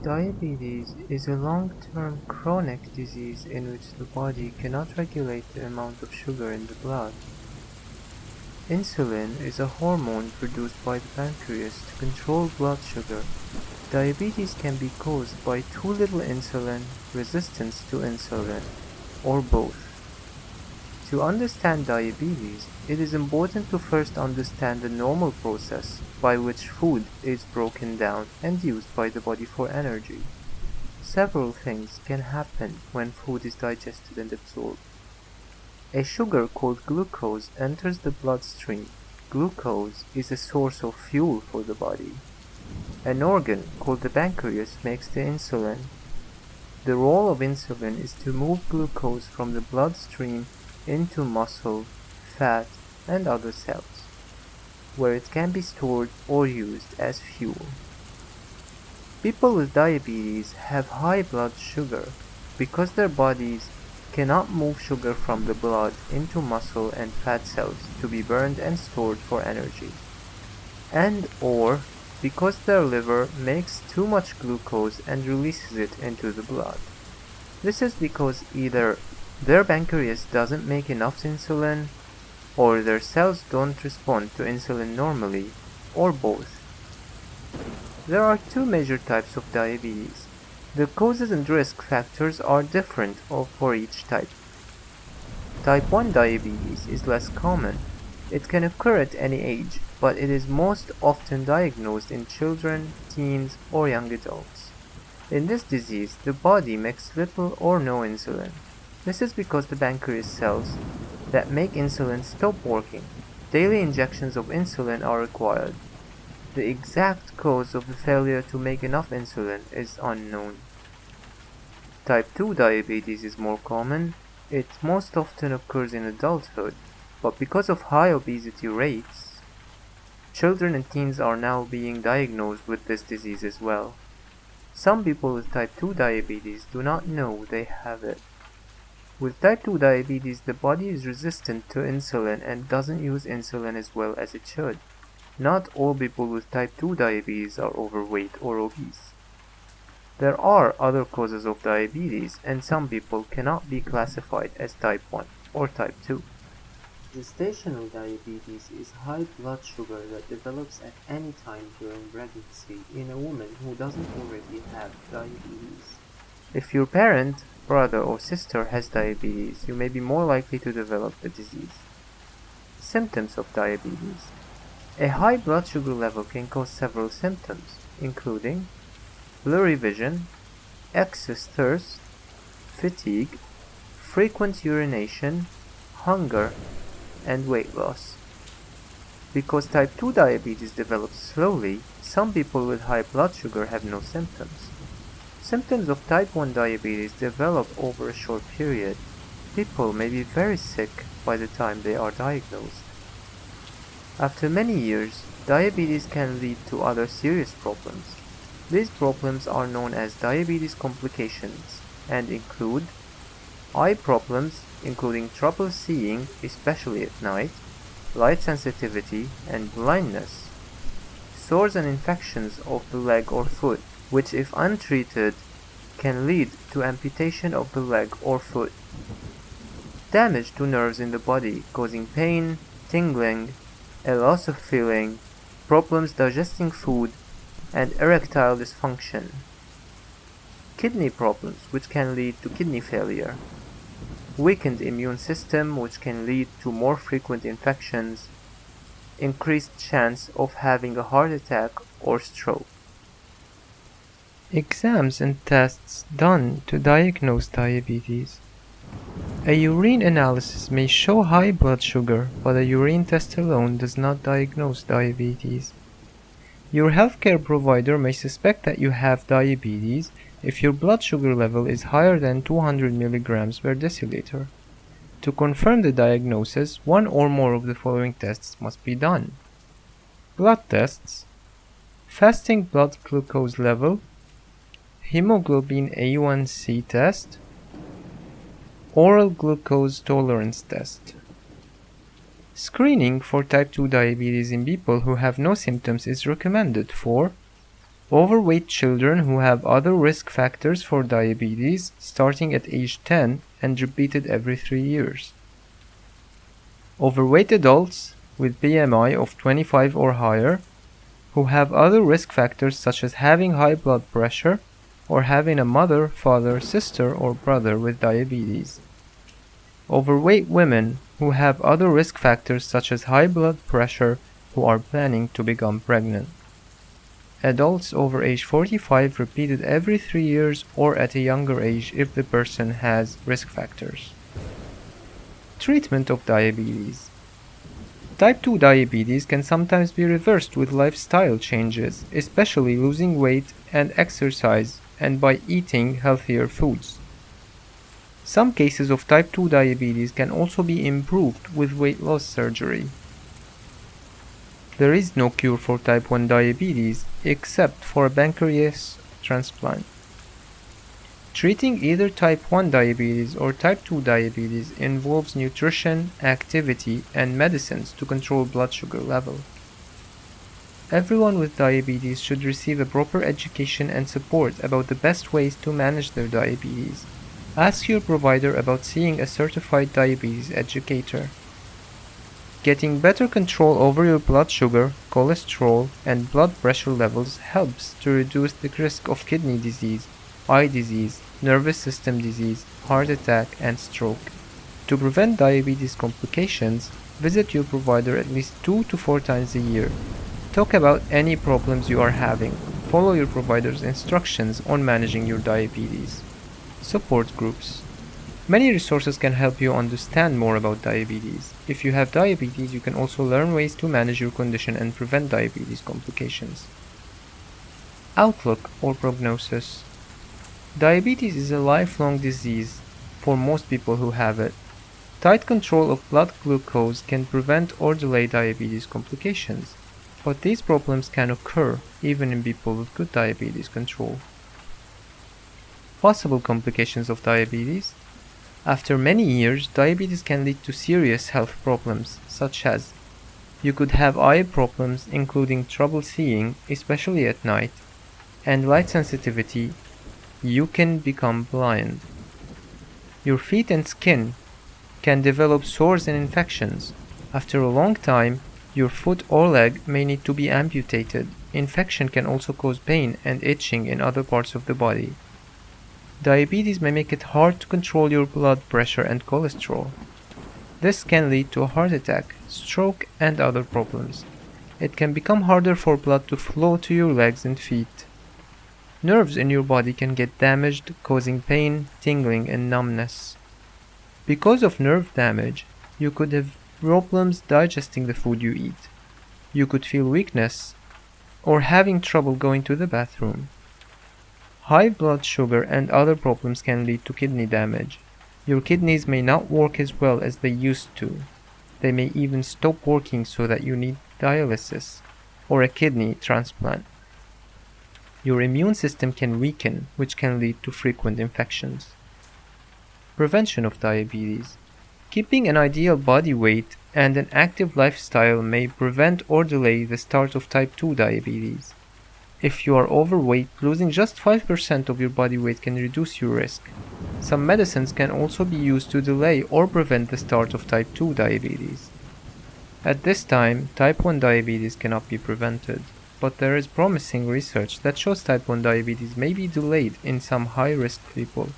Diabetes is a long-term chronic disease in which the body cannot regulate the amount of sugar in the blood. Insulin is a hormone produced by the pancreas to control blood sugar. Diabetes can be caused by too little insulin, resistance to insulin, or both. To understand diabetes, it is important to first understand the normal process by which food is broken down and used by the body for energy. Several things can happen when food is digested and absorbed. A sugar called glucose enters the bloodstream. Glucose is a source of fuel for the body. An organ called the pancreas makes the insulin. The role of insulin is to move glucose from the bloodstream into muscle, fat, and other cells, where it can be stored or used as fuel. People with diabetes have high blood sugar because their bodies cannot move sugar from the blood into muscle and fat cells to be burned and stored for energy, and/or because their liver makes too much glucose and releases it into the blood. This is because either their pancreas doesn't make enough insulin, or their cells don't respond to insulin normally, or both. There are two major types of diabetes. The causes and risk factors are different for each type. Type 1 diabetes is less common. It can occur at any age, but it is most often diagnosed in children, teens, or young adults. In this disease, the body makes little or no insulin. This is because the pancreas cells that make insulin stop working. Daily injections of insulin are required. The exact cause of the failure to make enough insulin is unknown. Type 2 diabetes is more common. It most often occurs in adulthood, but because of high obesity rates, children and teens are now being diagnosed with this disease as well. Some people with type 2 diabetes do not know they have it. With type 2 diabetes, the body is resistant to insulin and doesn't use insulin as well as it should. Not all people with type 2 diabetes are overweight or obese. There are other causes of diabetes, and some people cannot be classified as type 1 or type 2. Gestational diabetes is high blood sugar that develops at any time during pregnancy in a woman who doesn't already have diabetes. If your parent, brother, or sister has diabetes, you may be more likely to develop the disease. Symptoms of diabetes. A high blood sugar level can cause several symptoms, including blurry vision, excess thirst, fatigue, frequent urination, hunger, and weight loss. Because type 2 diabetes develops slowly, some people with high blood sugar have no symptoms. Symptoms of type 1 diabetes develop over a short period. People may be very sick by the time they are diagnosed. After many years, diabetes can lead to other serious problems. These problems are known as diabetes complications and include eye problems, including trouble seeing, especially at night, light sensitivity, and blindness. Sores and infections of the leg or foot, which if untreated can lead to amputation of the leg or foot. Damage to nerves in the body, causing pain, tingling, a loss of feeling, problems digesting food, and erectile dysfunction. Kidney problems, which can lead to kidney failure. Weakened immune system, which can lead to more frequent infections. Increased chance of having a heart attack or stroke. Exams and tests done to diagnose diabetes. A urine analysis may show high blood sugar, but a urine test alone does not diagnose diabetes. Your healthcare provider may suspect that you have diabetes if your blood sugar level is higher than 200 mg per deciliter. To confirm the diagnosis, one or more of the following tests must be done. Blood tests, fasting blood glucose level, hemoglobin A1C test, oral glucose tolerance test. Screening for type 2 diabetes in people who have no symptoms is recommended for Overweight children who have other risk factors for diabetes starting at age 10 and repeated every 3 years. Overweight adults with BMI of 25 or higher who have other risk factors such as having high blood pressure or having a mother, father, sister, or brother with diabetes. Overweight women who have other risk factors such as high blood pressure who are planning to become pregnant. Adults over age 45 repeated every 3 years or at a younger age if the person has risk factors. Treatment of diabetes. Type 2 diabetes can sometimes be reversed with lifestyle changes, especially losing weight and exercise, and by eating healthier foods. Some cases of type 2 diabetes can also be improved with weight loss surgery. There is no cure for type 1 diabetes except for a pancreas transplant. Treating either type 1 diabetes or type 2 diabetes involves nutrition, activity, and medicines to control blood sugar level. Everyone with diabetes should receive a proper education and support about the best ways to manage their diabetes. Ask your provider about seeing a certified diabetes educator. Getting better control over your blood sugar, cholesterol, and blood pressure levels helps to reduce the risk of kidney disease, eye disease, nervous system disease, heart attack, and stroke. To prevent diabetes complications, visit your provider at least 2 to 4 times a year. Talk about any problems you are having. Follow your provider's instructions on managing your diabetes. Support groups. Many resources can help you understand more about diabetes. If you have diabetes, you can also learn ways to manage your condition and prevent diabetes complications. Outlook or prognosis. Diabetes is a lifelong disease for most people who have it. Tight control of blood glucose can prevent or delay diabetes complications, but these problems can occur even in people with good diabetes control. Possible complications of diabetes. After many years, diabetes can lead to serious health problems, such as you could have eye problems including trouble seeing, especially at night, and light sensitivity. You can become blind. Your feet and skin can develop sores and infections. After a long time, your foot or leg may need to be amputated. Infection can also cause pain and itching in other parts of the body. Diabetes may make it hard to control your blood pressure and cholesterol. This can lead to a heart attack, stroke, and other problems. It can become harder for blood to flow to your legs and feet. Nerves in your body can get damaged, causing pain, tingling, and numbness. Because of nerve damage, you could have problems digesting the food you eat. You could feel weakness or having trouble going to the bathroom. High blood sugar and other problems can lead to kidney damage. Your kidneys may not work as well as they used to. They may even stop working so that you need dialysis or a kidney transplant. Your immune system can weaken, which can lead to frequent infections. Prevention of diabetes. Keeping an ideal body weight and an active lifestyle may prevent or delay the start of type 2 diabetes. If you are overweight, losing just 5% of your body weight can reduce your risk. Some medicines can also be used to delay or prevent the start of type 2 diabetes. At this time, type 1 diabetes cannot be prevented, but there is promising research that shows type 1 diabetes may be delayed in some high-risk people.